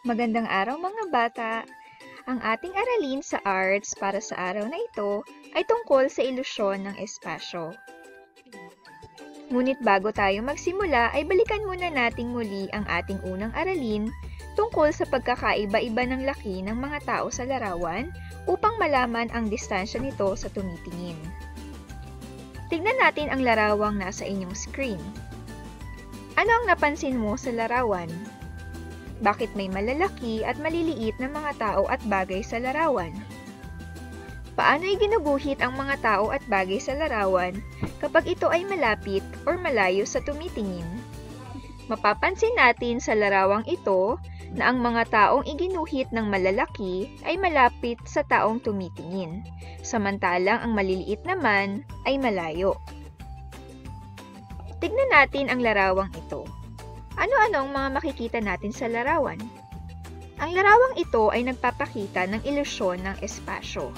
Magandang araw mga bata! Ang ating aralin sa arts para sa araw na ito ay tungkol sa ilusyon ng espasyo. Ngunit bago tayo magsimula ay balikan muna nating muli ang ating unang aralin tungkol sa pagkakaiba-iba ng laki ng mga tao sa larawan upang malaman ang distansya nito sa tumitingin. Tignan natin ang larawang nasa inyong screen. Ano ang napansin mo sa larawan? Bakit may malalaki at maliliit na mga tao at bagay sa larawan? Paano ginuguhit ang mga tao at bagay sa larawan kapag ito ay malapit o malayo sa tumitingin? Mapapansin natin sa larawang ito na ang mga taong iginuhit ng malalaki ay malapit sa taong tumitingin, samantalang ang maliliit naman ay malayo. Tignan natin ang larawang ito. Ano-ano ang mga makikita natin sa larawan? Ang larawang ito ay nagpapakita ng ilusyon ng espasyo.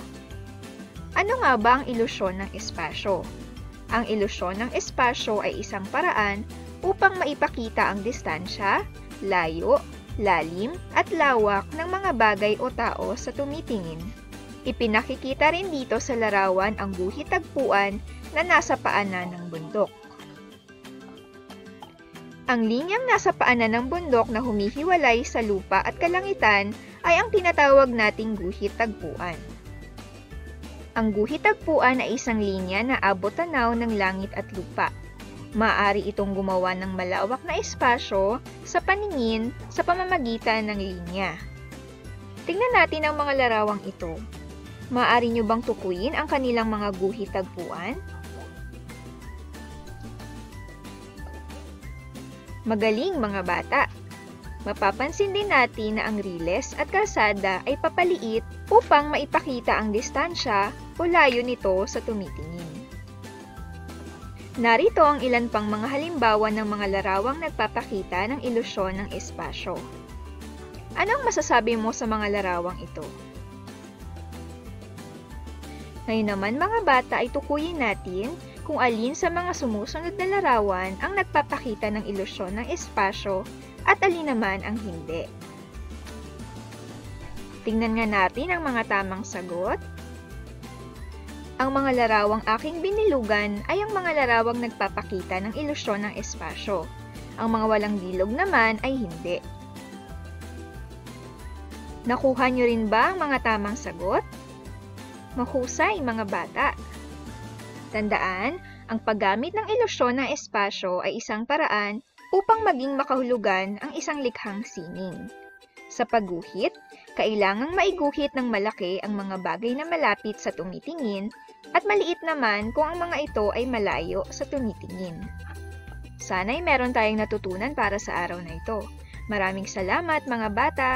Ano nga ba ang ilusyon ng espasyo? Ang ilusyon ng espasyo ay isang paraan upang maipakita ang distansya, layo, lalim, at lawak ng mga bagay o tao sa tumitingin. Ipinakikita rin dito sa larawan ang guhit-tagpuan na nasa paanan ng bundok. Ang linyang nasa paanan ng bundok na humihiwalay sa lupa at kalangitan ay ang tinatawag nating guhit-tagpuan. Ang guhit-tagpuan ay isang linya na abot-tanaw ng langit at lupa. Maaari itong gumawa ng malawak na espasyo sa paningin sa pamamagitan ng linya. Tingnan natin ang mga larawang ito. Maaari nyo bang tukuyin ang kanilang mga guhit-tagpuan? Magaling mga bata! Mapapansin din natin na ang riles at kalsada ay papaliit upang maipakita ang distansya o layo nito sa tumitingin. Narito ang ilan pang mga halimbawa ng mga larawang nagpapakita ng ilusyon ng espasyo. Anong masasabi mo sa mga larawang ito? Ngayon naman mga bata ay tukuyin natin kung alin sa mga sumusunod na larawan ang nagpapakita ng ilusyon ng espasyo at alin naman ang hindi. Tingnan nga natin ang mga tamang sagot. Ang mga larawang aking binilugan ay ang mga larawang nagpapakita ng ilusyon ng espasyo. Ang mga walang bilog naman ay hindi. Nakuha nyo rin ba ang mga tamang sagot? Mahusay mga bata! Tandaan, ang paggamit ng ilusyon ng espasyo ay isang paraan upang maging makahulugan ang isang likhang sining. Sa pagguhit, kailangang maiguhit ng malaki ang mga bagay na malapit sa tumitingin at maliit naman kung ang mga ito ay malayo sa tumitingin. Sana'y meron tayong natutunan para sa araw na ito. Maraming salamat mga bata!